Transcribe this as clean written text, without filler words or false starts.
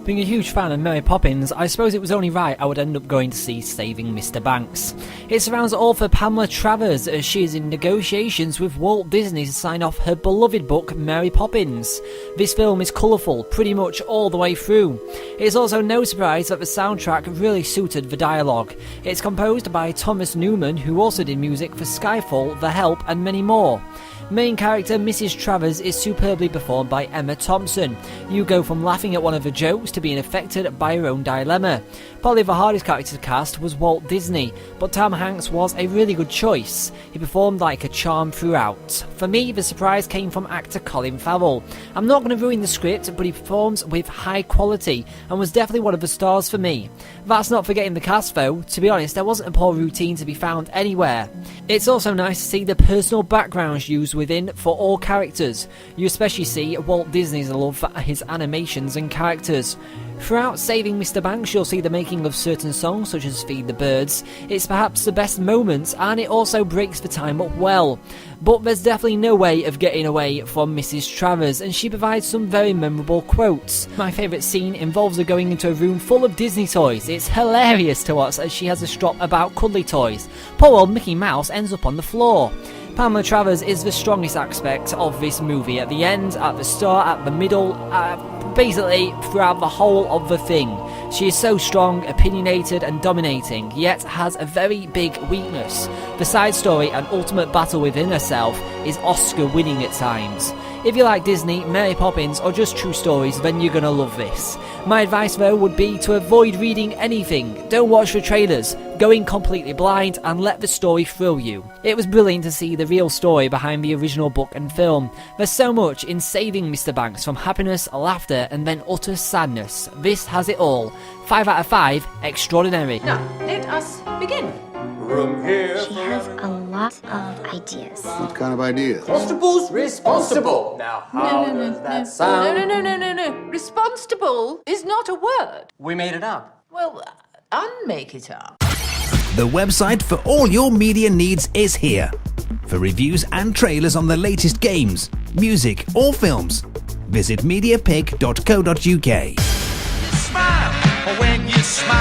Being a huge fan of Mary Poppins, I suppose it was only right I would end up going to see Saving Mr. Banks. It surrounds author Pamela Travers as she is in negotiations with Walt Disney to sign off her beloved book Mary Poppins. This film is colourful pretty much all the way through. It is also no surprise that the soundtrack really suited the dialogue. It's composed by Thomas Newman, who also did music for Skyfall, The Help and many more. Main character Mrs. Travers is superbly performed by Emma Thompson. You go from laughing at one of her jokes to being affected by her own dilemma. Probably the hardest character to cast was Walt Disney, but Tom Hanks was a really good choice. He performed like a charm throughout. For me, the surprise came from actor Colin Farrell. I'm not going to ruin the script, but he performs with high quality and was definitely one of the stars for me. That's not forgetting the cast though. To be honest, there wasn't a poor routine to be found anywhere. It's also nice to see the personal backgrounds used within for all characters. You especially see Walt Disney's love for his animations and characters. Throughout Saving Mr. Banks, you'll see the making of certain songs such as Feed the Birds. It's perhaps the best moment, and it also breaks the time up well. But there's definitely no way of getting away from Mrs. Travers, and she provides some very memorable quotes. My favourite scene involves her going into a room full of Disney toys. It's hilarious to watch as she has a strop about cuddly toys. Poor old Mickey Mouse ends up on the floor. Pamela Travers is the strongest aspect of this movie, at the end, at the start, at the middle, basically throughout the whole of the thing. She is so strong, opinionated and dominating, yet has a very big weakness. The side story and ultimate battle within herself is Oscar winning at times. If you like Disney, Mary Poppins or just true stories, then you're gonna love this. My advice though would be to avoid reading anything. Don't watch the trailers, go in completely blind and let the story thrill you. It was brilliant to see the real story behind the original book and film. There's so much in Saving Mr. Banks, from happiness, laughter and then utter sadness. This has it all. 5 out of 5, extraordinary. Now, let us begin. Room here. She has a lot of ideas. What kind of ideas? Constable's responsible. Now, how does that sound? No. Responsible is not a word. We made it up. Well, unmake it up. The website for all your media needs is here. For reviews and trailers on the latest games, music or films, visit mediapig.co.uk. Smile when you smile.